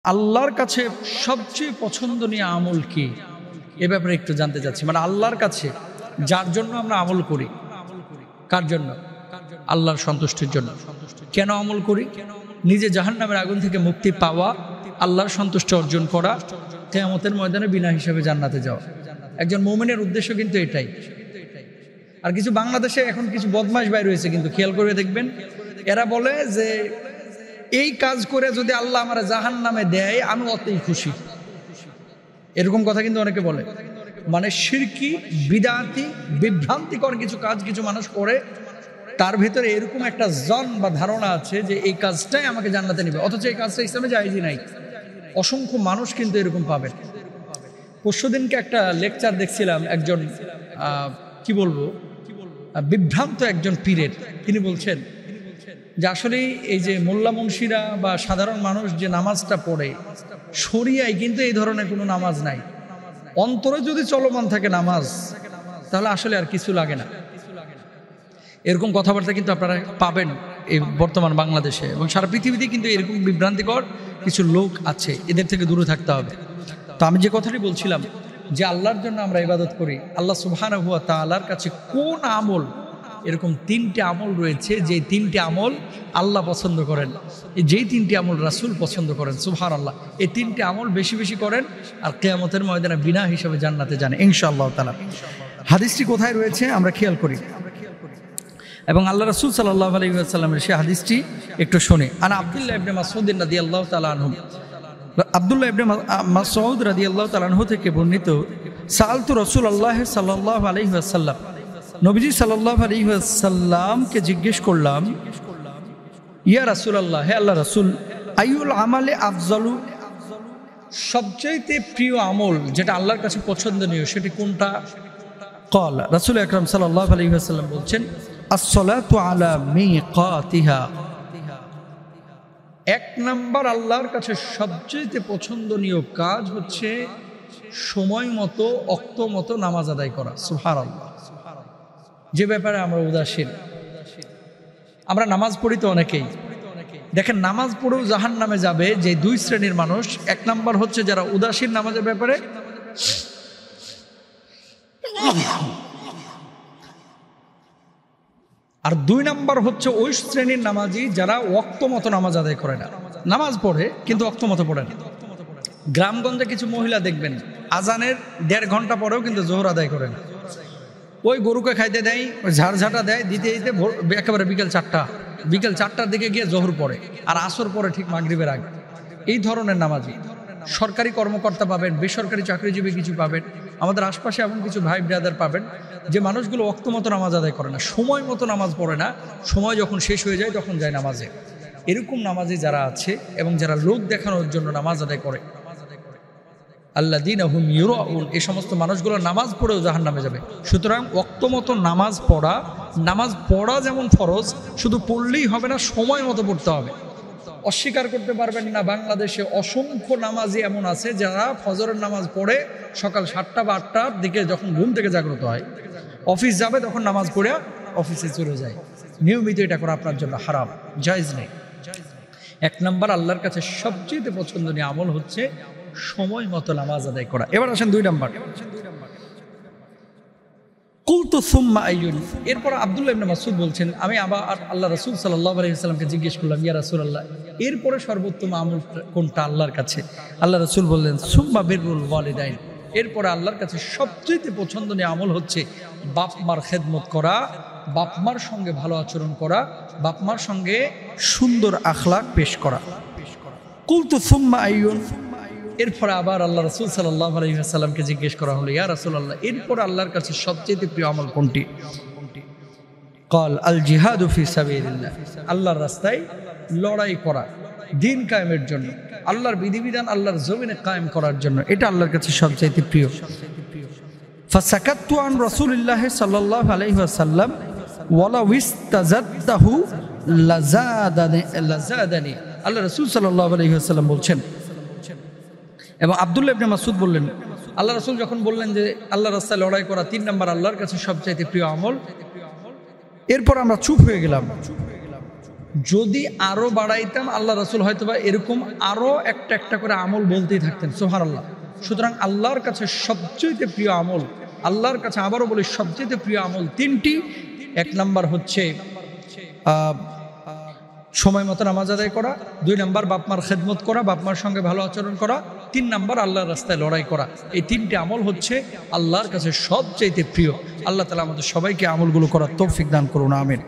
আল্লাহর কাছে সবচেয়ে পছন্দনীয় আমল কি, এ ব্যাপারে একটু জানতে চাচ্ছি। মানে আল্লাহর কাছে যার জন্য আমরা আমল করি, কার জন্য? আল্লাহর সন্তুষ্টির জন্য। কেন আমল করি? নিজে জাহান্নামের আগুন থেকে মুক্তি পাওয়া, আল্লাহর সন্তুষ্টি অর্জন করা, কিয়ামতের ময়দানে বিনা হিসাবে জান্নাতে যাওয়া। একজন মুমিনের উদ্দেশ্য কিন্তু এটাই। আর কিছু বাংলাদেশে এখন কিছু বদমাশ বাইর হয়েছে, কিন্তু খেয়াল করে দেখবেন, এরা বলে যে এই কাজ করে যদি আল্লাহ আমার জাহান্নামে দেয় আমি অতই খুশি। এরকম কথা কিন্তু অনেকে বলে। মানে শিরকি, বিদআতি, বিভ্রান্তিকর কিছু কাজ কিছু মানুষ করে, তার ভেতরে এরকম একটা জন বা ধারণা আছে যে এই কাজটাই আমাকে জান্নাতে নেবে, অথচ এই কাজটা ইসলামে জায়েজই নাই। অসংখ্য মানুষ কিন্তু এরকম পাবেন। পরশুদিনকে একটা লেকচার দেখছিলাম, একজন কি বলবো, বিভ্রান্ত একজন পীরের। তিনি বলছেন যে আসলে এই যে মোল্লা মুন্সিরা বা সাধারণ মানুষ যে নামাজটা পড়ে, শরিয়ায় কিন্তু এই ধরনের কোনো নামাজ নাই। অন্তরে যদি চলমান থাকে নামাজ, তাহলে আসলে আর কিছু লাগে না। এরকম কথাবার্তা কিন্তু আপনারা পাবেন এই বর্তমান বাংলাদেশে এবং সারা পৃথিবীতে। কিন্তু এরকম বিভ্রান্তিকর কিছু লোক আছে, এদের থেকে দূরে থাকতে হবে। তো আমি যে কথাটি বলছিলাম যে আল্লাহর জন্য আমরা ইবাদত করি, আল্লাহ সুবহানাহু ওয়া তাআলার কাছে কোন আমল, এরকম তিনটি আমল রয়েছে যে তিনটি আমল আল্লাহ পছন্দ করেন, যেই তিনটি আমল রাসূল পছন্দ করেন। সুবহানাল্লাহ, এই তিনটি আমল বেশি বেশি করেন আর কিয়ামতের ময়দানে বিনা হিসাবে জান্নাতে যান ইনশাআল্লাহ তাআলা। হাদিসটি কোথায় রয়েছে আমরা খেয়াল করি, এবং আল্লাহ রাসূল সাল্লাল্লাহু আলাইহি ওয়াসাল্লামের সেই হাদিসটি একটু শুনি। আনা আব্দুল্লাহ ইবনে মাসউদ রাদিয়াল্লাহু তাআলা আনহু, আব্দুল্লাহ ইবনে মাসউদ রাদিয়াল্লাহু তাআলা আনহু থেকে বর্ণিত, সাআলতু রাসূলুল্লাহ সাল্লাল্লাহু আলাইহি ওয়াসাল্লাম, নবীজি সাল্লাল্লাহু আলাইহি ওয়াসাল্লামকে জিজ্ঞেস করলাম, ইয়া রাসূলুল্লাহ, হে আল্লাহ রাসূল, আইয়ুল আমালে আফজালু, সবচেয়ে প্রিয় আমল যেটা আল্লাহর কাছে পছন্দনীয় সেটি কোনটা? ক্বাল, রাসূল আকরাম সাল্লাল্লাহু আলাইহি ওয়াসাল্লাম বলছেন, আস-সালাতু আলা মিকাতিহা, এক নাম্বার আল্লাহর কাছে সবচেয়ে পছন্দনীয় কাজ হচ্ছে সময় মতো, অক্ত মতো নামাজ আদায় করা। সুবহানাল্লাহ, যে ব্যাপারে আমরা উদাসীন। আমরা নামাজ পড়ি তো অনেকেই, দেখেন নামাজ পড়েও জাহান্নামে যাবে যে দুই শ্রেণীর মানুষ। এক নাম্বার হচ্ছে যারা উদাসীন নামাজের ব্যাপারে, আর দুই নাম্বার হচ্ছে ওই শ্রেণীর নামাজি যারা ওয়াক্ত মতো নামাজ আদায় করে না। নামাজ পড়ে কিন্তু ওয়াক্ত মতো পড়ে না। গ্রামগঞ্জে কিছু মহিলা দেখবেন আজানের 1.5 ঘন্টা পরেও কিন্তু জোহর আদায় করে না। ওই গরুকে খাইতে দেয়, ওই ঝাড়ঝাটা দেয়, দিতে দিতে একেবারে বিকেল 4টার দিকে গিয়ে জোহর পড়ে, আর আসর পরে ঠিক মাগরিবের আগে। এই ধরনের নামাজি সরকারি কর্মকর্তা পাবেন, বেসরকারি চাকরিজীবী কিছু পাবেন, আমাদের আশপাশে এমন কিছু ভাই ব্রাদার পাবেন যে মানুষগুলো ওয়াক্ত মতো নামাজ আদায় করে না, সময় মতো নামাজ পড়ে না, সময় যখন শেষ হয়ে যায় তখন যায় নামাজে। এরকম নামাজি যারা আছে এবং যারা লোক দেখানোর জন্য নামাজ আদায় করে, আল্লাযীনা হুম ইউরাউন, এই সমস্ত মানুষগুলো নামাজ পড়েও জাহান্নামে যাবে। সুতরাং ওয়াক্ত মতো নামাজ পড়া যেমন ফরজ, শুধু পড়লেই হবে না, সময় মতো পড়তে হবে। অস্বীকার করতে পারবেন না, বাংলাদেশে অসংখ্য নামাজি এমন আছে যারা ফজরের নামাজ পড়ে সকাল 7টা বা 8টার দিকে যখন ঘুম থেকে জাগ্রত হয়, অফিস যাবে তখন নামাজ পড়ে অফিসে চলে যায়। নিয়মিত এটা করা আপনার জন্য হারাম, জায়েজ নেই। এক নাম্বার আল্লাহর কাছে সবচেয়ে পছন্দনীয় আমল হচ্ছে সময় মতো নামাজ আদায় করা। এবার আসেন 2 নাম্বার। কুলতু সুম্মা আইয়ুন, এরপর আব্দুল্লাহ ইবনে মাসউদ বলছেন, আমি আবার আল্লাহ রাসূল সাল্লাল্লাহু আলাইহি ওয়াসাল্লামকে জিজ্ঞেস করলাম, ইয়া রাসূলুল্লাহ, এরপরে সর্বোত্তম আমল কোনটা আল্লাহর কাছে? আল্লাহ রাসূল বললেন, সুম্মা বিররুল ওয়ালিদাইন, এরপরে আল্লাহর কাছে সবচেয়ে পছন্দনীয় আমল হচ্ছে বাপ মার খেদমত করা, বাপ মার সঙ্গে ভালো আচরণ করা, বাপ মার সঙ্গে সুন্দর আখলাক পেশ করা। কুলতু সুম্মা আইয়ুন, এরপরে আবার আল্লাহ রাসূল সাল্লাল্লাহু আলাইহি ওয়াসাল্লামকে জিজ্ঞেস করা হলো, ইয়া রাসূলুল্লাহ, এরপর আল্লাহর কাছে সবচেয়ে প্রিয় আমল কোনটি? ক্বাল আল জিহাদু ফি সাবিলিল্লাহ, আল্লাহর রাস্তায় লড়াই করা, দ্বীন কায়েমের জন্য, আল্লাহর বিধিবিধান আল্লাহর জমিনে কায়েম করার জন্য, এটা আল্লাহর কাছে সবচেয়ে প্রিয়। ফাসাকাতু আন রাসূলিল্লাহ সাল্লাল্লাহু আলাইহি ওয়াসাল্লাম ওয়ালা ওয়াস্তাযাদাহু লাযাদানি, আল্লাহ রাসূল সাল্লাল্লাহু আলাইহি ওয়াসাল্লাম বলছেন। এবং আব্দুল্লাহ ইবনে মাসউদ বললেন, আল্লাহ রাসূল যখন বললেন যে আল্লাহর রাস্তায় লড়াই করা 3 নাম্বার আল্লাহর কাছে সবচেয়ে প্রিয় আমল, এরপর আমরা চুপ হয়ে গেলাম। যদি আরো বাড়াইতাম আল্লাহ রাসূল হয়তোবা এরকম আরো একটা একটা করে আমল বলতেই থাকতেন। সুবহানাল্লাহ। সুতরাং আল্লাহর কাছে সবচেয়ে প্রিয় আমল, আল্লাহর কাছে আবারও বলি সবচেয়ে প্রিয় আমল তিনটি। এক নাম্বার হচ্ছে সময় মতো নামাজ আদায় করা, 2 নাম্বার বাপমার খেদমত করা, বাপমার সঙ্গে ভালো আচরণ করা, 3 নাম্বার আল্লাহর রাস্তায় লড়াই করা। এই 3টি আমল হচ্ছে আল্লাহর কাছে সবচেয়ে প্রিয়। আল্লাহ তাআলা আমাদের সবাইকে আমলগুলো করার তৌফিক দান করুন, আমিন।